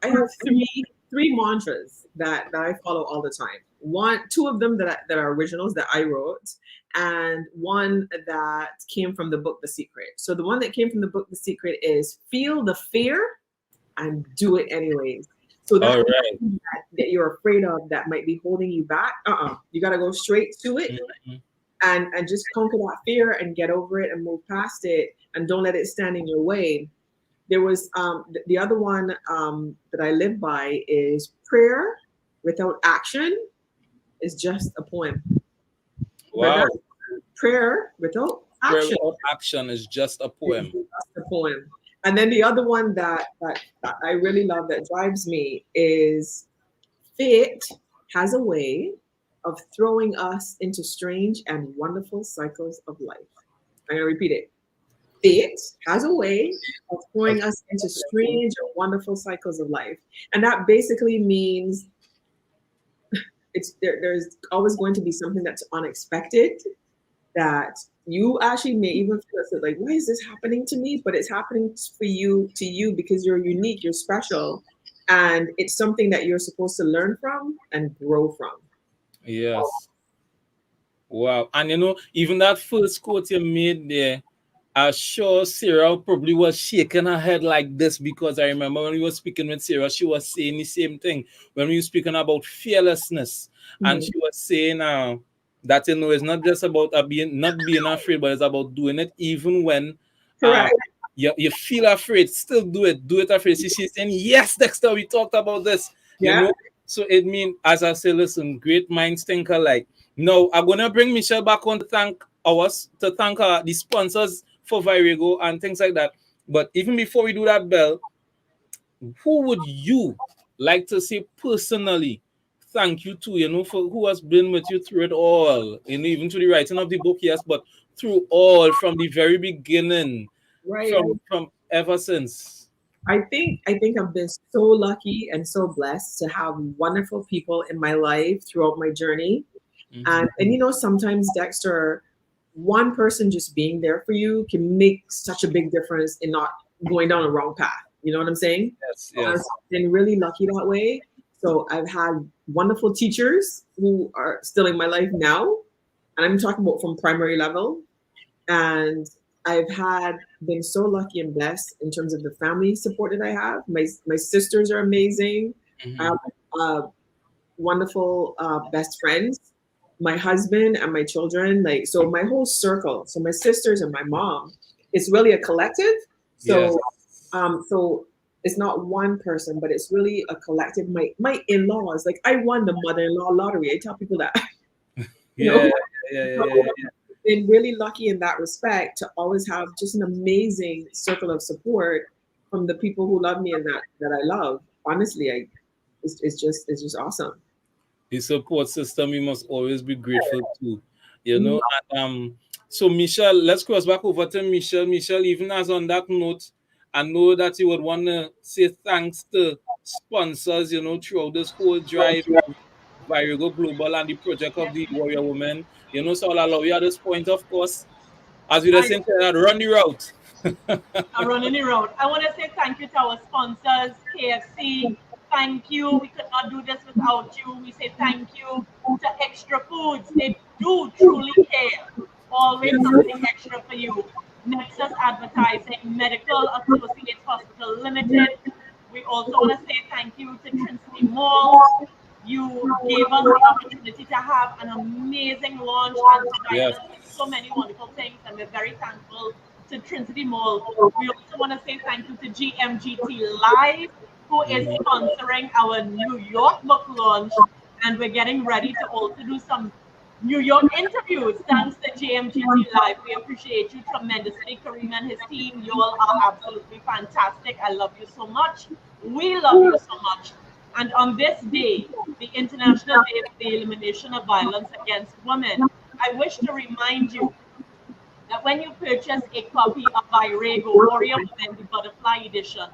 three mantras that I follow all the time. Two of them that are originals that I wrote, and one that came from the book The Secret. So the one that came from the book The Secret is feel the fear and do it anyways. So All that right. that you're afraid of that might be holding you back. You got to go straight to it Mhm. and just conquer that fear and get over it and move past it and don't let it stand in your way. There was the other one that I live by is prayer without action is just a poem. But Wow. that's prayer without Prayer action without action is just a is poem. just a poem. And then the other one that I really love that drives me is fate has a way of throwing us into strange and wonderful cycles of life. I'm going to repeat it. Fate has a way of throwing us into strange and wonderful cycles of life. And that basically means there's always going to be something that's unexpected that you actually may even feel like, why is this happening to me? But it's happening for you to you because you're unique, you're special, and it's something that you're supposed to learn from and grow from. Yes. Wow. And even that first quote you made there, I'm sure Sarah probably was shaking her head like this, because I remember when we were speaking with Sarah, she was saying the same thing when we were speaking about fearlessness. And she was saying that it's not just about being not being afraid, but it's about doing it even when uh, Correct. you feel afraid. Still do it afraid. She's saying, yes, Dexter, we talked about this, Yeah. So it means, as I say, listen, great minds think alike. Now, I'm going to bring Michelle back on to thank the sponsors for Virago and things like that. But even before we do that, Belle, who would you like to say personally thank you to, for who has been with you through it all, even to the writing of the book, yes, but through all, from the very beginning, Right. from ever since? I think I've been so lucky and so blessed to have wonderful people in my life throughout my journey. And sometimes, Dexter, one person just being there for you can make such a big difference in not going down the wrong path. You know what I'm saying? Yes, So I've yes. been really lucky that way. So I've had wonderful teachers who are still in my life now, and I'm talking about from primary level. And I've been so lucky and blessed in terms of the family support that I have. My sisters are amazing. I have wonderful best friends, my husband and my children, like, so my whole circle, so my sisters and my mom, it's really a collective. Yes. So it's not one person, but it's really a collective. My in-laws, like, I won the mother-in-law lottery. I tell people that. you Yeah, know yeah. been really lucky in that respect to always have just an amazing circle of support from the people who love me and that I love. Honestly, it's just awesome. The support system we must always be grateful to, Mhm. And, so Michelle, let's cross back over to Michelle. Michelle, even as on that note, I know that you would want to say thanks to sponsors, throughout this whole drive, Virago Global and the project of Yes, the Warrior Woman. So I'll allow you at this point, of course, as we were I saying, run the route. are running the road. I want to say thank you to our sponsors, KFC. Thank you. We could not do this without you. We say thank you to Extra Foods. They do truly care. Always Yes. something extra for you. Nexus Advertising, Medical Associates Hospital Limited. We also want to say thank you to Trinity Mall. You gave us the opportunity to have an amazing launch and to guide Yes. us through so many wonderful things, and we're very thankful to Trinity Mall. We also want to say thank you to GMGT Live, who is Mhm. sponsoring our New York book launch, and we're getting ready to also do some New York interviews. Thanks to GMGT Live. We appreciate you tremendously. Kareem and his team, you all are absolutely fantastic. I love you so much. We love you so much. And on this day, the International Day for the Elimination of Violence Against Women, I wish to remind you that when you purchase a copy of Virago Warrior Women, the Butterfly Edition,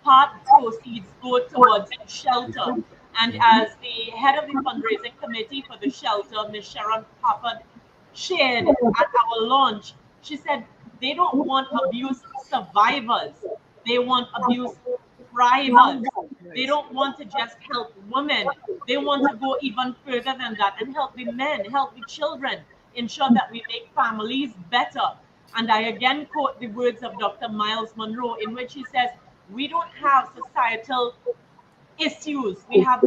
part proceeds go towards the shelter. And as the head of the fundraising committee for the shelter, Ms. Sharon Pappard, shared at our launch, she said they don't want abuse survivors, they want abuse thrivers. They Nice. don't want to just help women. They want to go even further than that and help the men, help the children, ensure that we make families better. And I again quote the words of Dr. Miles Monroe, in which he says, we don't have societal issues, we have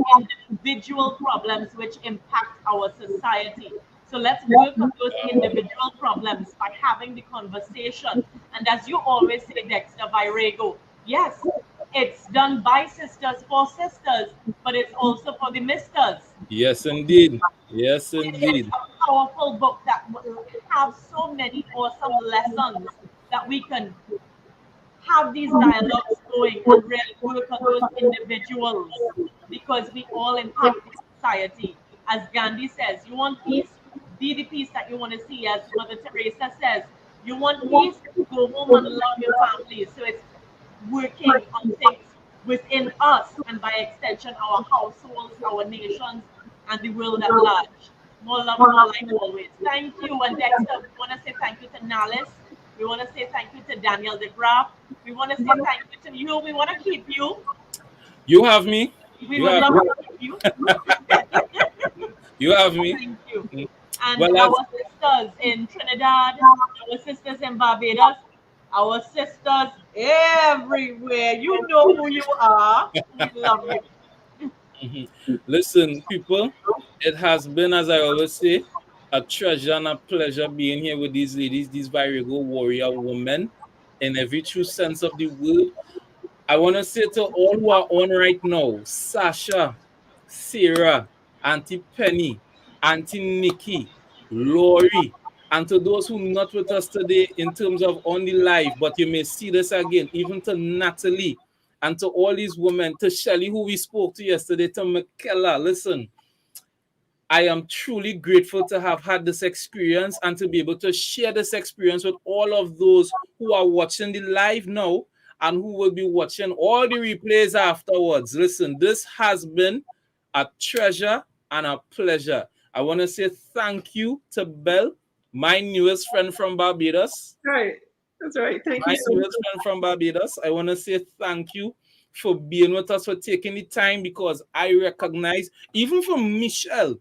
individual problems which impact our society. So let's work on those individual problems by having the conversation. And as you always say, Dexter, Virago, yes, it's done by sisters for sisters, but it's also for the misters. Yes, indeed. Yes, It's indeed. a powerful book that will have so many awesome lessons that we can have these dialogues going and really work on those individuals, because we all impact the society. As Gandhi says, you want peace, be the peace that you want to see. As Mother Teresa says, you want peace, go home and love your family. So it's working on things within us and by extension our households, our nations, and the world at large. More love, more like always. Thank you. And Dexter, we want to say thank you to Nalis. We want to say thank you to Daniel DeGraff. We want to say thank you to you. We want to keep you. You have me. We You would have love me. to keep you. You have me. Thank you. Mm. And Well, our sisters in Trinidad, our sisters in Barbados, our sisters everywhere. You know who you are. We love you. mhm. Listen, people, it has been, as I always say, a treasure and a pleasure being here with these ladies, these Virago warrior women, in every true sense of the word. I want to say to all who are on right now, Sasha, Sarah, Auntie Penny, Auntie Nikki, Lori, and to those who not with us today in terms of on the live, but you may see this again, even to Natalie and to all these women, to Shelly, who we spoke to yesterday, to Michaela. Listen, I am truly grateful to have had this experience and to be able to share this experience with all of those who are watching the live now and who will be watching all the replays afterwards. Listen, this has been a treasure and a pleasure. I want to say thank you to Belle, my newest friend from Barbados. Right. That's right. Thank you My so much. newest friend from Barbados. I want to say thank you for being with us, for taking the time, because I recognize, even from Michelle,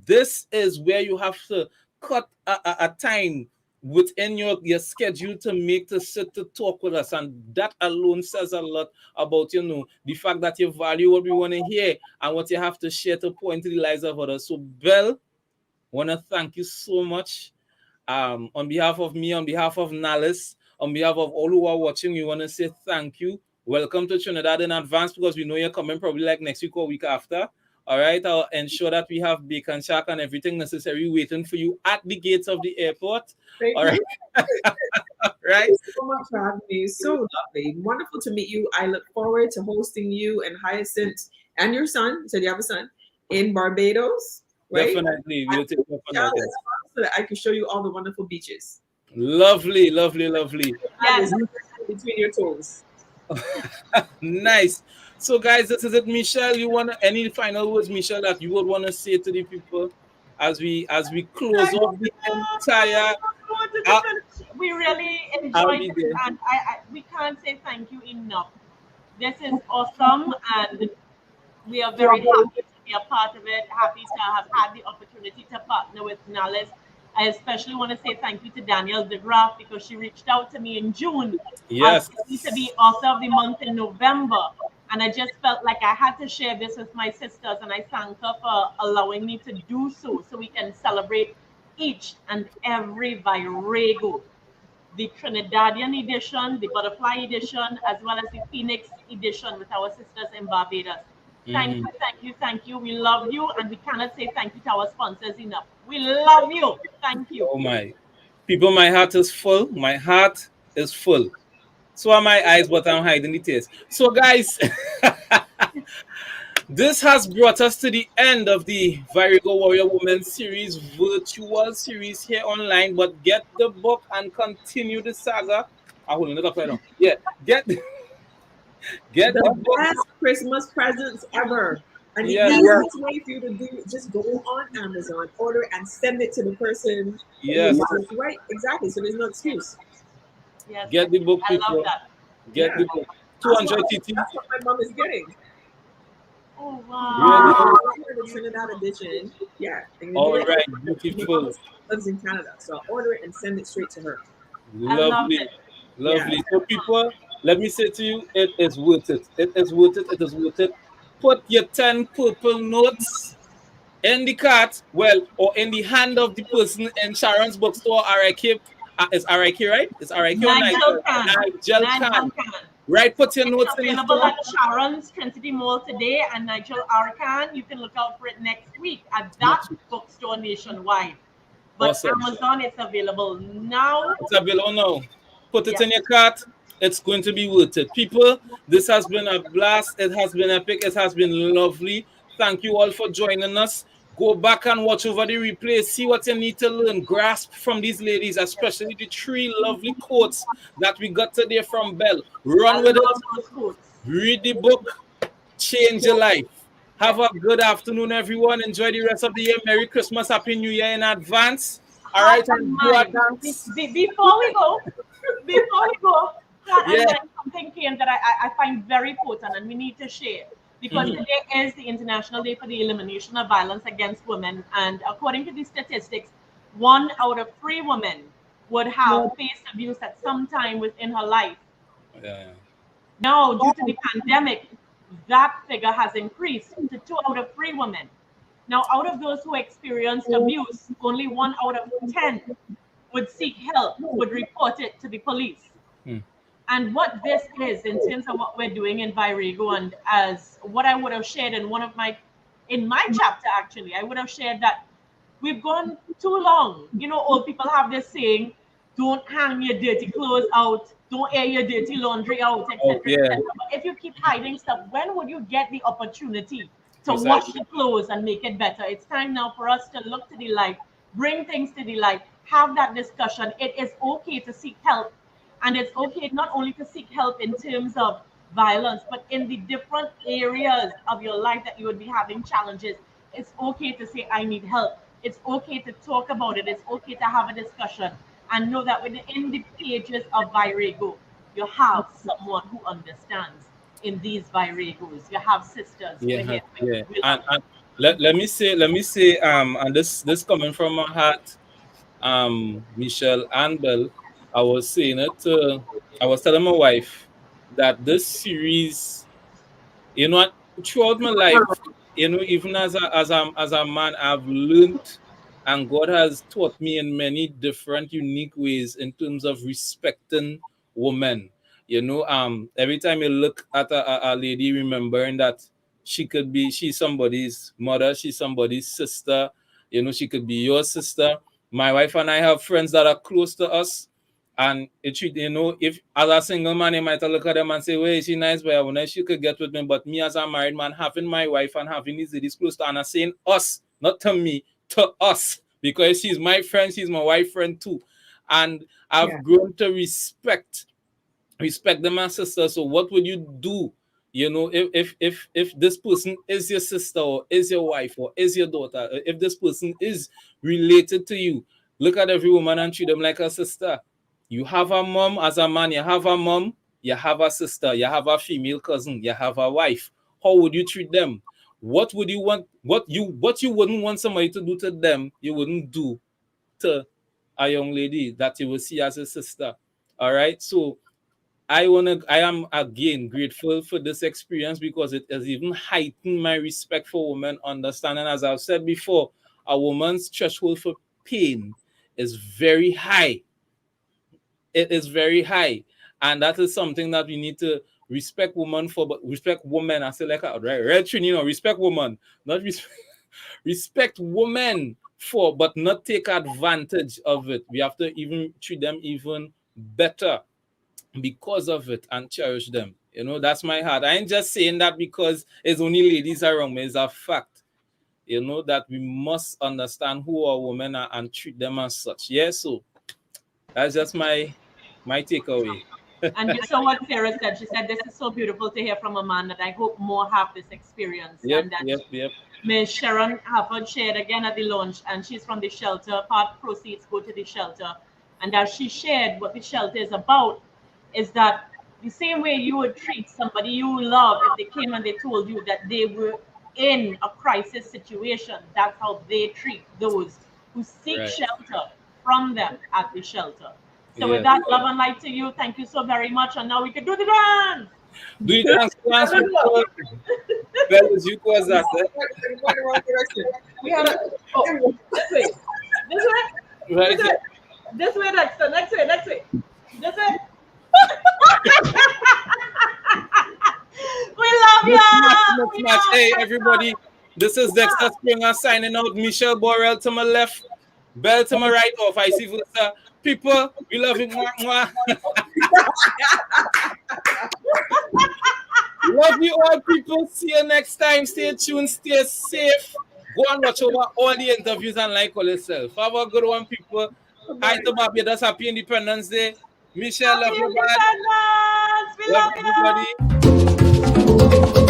this is where you have to cut a time within your schedule to make to sit to talk with us, and that alone says a lot about the fact that you value what we want to hear and what you have to share to point to the lives of others. So Belle, want to thank you so much, on behalf of me, on behalf of Nalis, on behalf of all who are watching. We want to say thank you. Welcome to Trinidad in advance, because we know you're coming probably like next week or week after. All right, I'll ensure that we have bacon shack and everything necessary waiting for you at the gates of the airport. Thank All you. right. Right. Thank you so much for having me. So lovely. Wonderful to meet you. I look forward to hosting you and Hyacinth and your son. You said you have a son in Barbados, right? Definitely. We'll take off on that. So that I can show you all the wonderful beaches. Lovely, lovely, lovely. Yes. Between your toes. Nice. So, guys, this is it. Michelle, you want any final words, Michelle, that you would want to say to the people as we close off the entire? We really enjoyed it, and we can't say thank you enough. This is awesome, and we are very happy to be a part of it. Happy to have had the opportunity to partner with Nalis. I especially want to say thank you to Danielle DeGraff, because she reached out to me in June, Yes, asking me to be author of the month in November. And I just felt like I had to share this with my sisters, and I thank her for allowing me to do so we can celebrate each and every Virago. The Trinidadian edition, the Butterfly edition, as well as the Phoenix edition with our sisters in Barbados. Thank you, thank you, thank you. We love you, and we cannot say thank you to our sponsors enough. We love you. Thank you. Oh my people, my heart is full. My heart is full. So are my eyes, but I'm hiding the tears. So, guys, this has brought us to the end of the Virago Warrior Woman series, virtual series here online. But get the book and continue the saga. I hold it up right now. Yeah, get the book. Best Christmas presents ever. And the Yes. easiest way for you to do it, just go on Amazon, order it, and send it to the person. Yes. Right, exactly. So there's no excuse. Yes. Get the book, I people. love that. Get the book. 200 TT. That's what my mom is getting. Oh, wow. The Trinidad edition. Yeah. All right, beautiful. Lives in Canada, so I'll order it and send it straight to her. Lovely, lovely. So, people, let me say to you, it is worth it. It is worth it. It is worth it. Put your 10 purple notes in the cart, or in the hand of the person in Sharon's bookstore. RIK, is RIK right? It's RIK or Nigel Khan. Right, put your notes in. Available at Sharon's Trinity Mall today, and Nigel Arcan. You can look out for it next week at that bookstore nationwide. But awesome. Amazon, it's available now. It's available now. Put it in your cart. It's going to be worth it. People, this has been a blast. It has been epic. It has been lovely. Thank you all for joining us. Go back and watch over the replay. See what you need to learn. Grasp from these ladies, especially the 3 lovely quotes that we got today from Belle. Run with it. Read the book. Change your life. Have a good afternoon, everyone. Enjoy the rest of the year. Merry Christmas, Happy New Year in advance. All right, and before we go, yeah. something came that I find very important and we need to share because today is the International Day for the Elimination of Violence Against Women, and according to the statistics, 1 out of 3 women would have faced abuse at some time within her life. Yeah. Now, due to the pandemic, that figure has increased to 2 out of 3 women. Now, out of those who experienced abuse, only 1 out of 10 would seek help, would report it to the police. And what this is in terms of what we're doing in Virago, and as what I would have shared in my chapter, actually, I would have shared that we've gone too long. You know, old people have this saying, don't hang your dirty clothes out, don't air your dirty laundry out, etc. But if you keep hiding stuff, when would you get the opportunity to wash the clothes and make it better? It's time now for us to look to the light, bring things to the light, have that discussion. It is okay to seek help. And it's okay not only to seek help in terms of violence, but in the different areas of your life that you would be having challenges. It's okay to say, I need help. It's okay to talk about it. It's okay to have a discussion. And know that within the pages of Virago, you have someone who understands in these Viragos. You have sisters. And let me say, and this coming from my heart, Michelle and Belle, I was telling my wife that this series, you know, throughout my life, you know, even as a man, I've learned, and God has taught me in many different unique ways in terms of respecting women. You know, every time you look at a lady, remembering that she's somebody's mother, she's somebody's sister, you know, she could be your sister. My wife and I have friends that are close to us, and you know, if as a single man, you might look at them and say, well, is she nice, but I wonder if she could get with me. But me as a married man, having my wife and having these ladies close to, and I'm saying us, not to me, to us, because she's my friend, she's my wife friend too. And I've grown to respect them as sisters. So what would you do, you know, if this person is your sister or is your wife or is your daughter, if this person is related to you, look at every woman and treat them like a sister. You have a mom as a man, you have a mom, you have a sister, you have a female cousin, you have a wife. How would you treat them? What would you want? What you wouldn't want somebody to do to them, you wouldn't do to a young lady that you will see as a sister. All right. So I am again grateful for this experience because it has even heightened my respect for women, understanding, as I've said before, a woman's threshold for pain is very high. It is very high. And that is something that we need to respect women for, but respect women. I say like a red tune, you know, respect women, not respect women for, but not take advantage of it. We have to even treat them even better because of it and cherish them. You know, that's my heart. I ain't just saying that because it's only ladies around me. It's a fact. You know, that we must understand who our women are and treat them as such. Yeah, so that's just my takeaway. And you saw what Sarah said. She said, this is so beautiful to hear from a man that I hope more have this experience. Yep. Ms. Sharon Harford shared again at the launch, and she's from the shelter. Part proceeds go to the shelter. And as she shared what the shelter is about, is that the same way you would treat somebody you love if they came and they told you that they were in a crisis situation, that's how they treat those who seek shelter from them at the shelter. So with that, love and light to you. Thank you so very much. And now we can do the dance. Do you dance? Belle, you cause that. We have this way. Right. This way, next way. This way. We love you. Hey, everybody. This is Dexter Springer signing out. Michelle Borel to my left, Belle to my right, or vice versa. People, we love you. Love you all, people. See you next time. Stay tuned. Stay safe. Go and watch over all the interviews and like all yourself. Have a good one, people. Hi to Barbados. Happy Independence Day. Michelle, love you, We love you. everybody.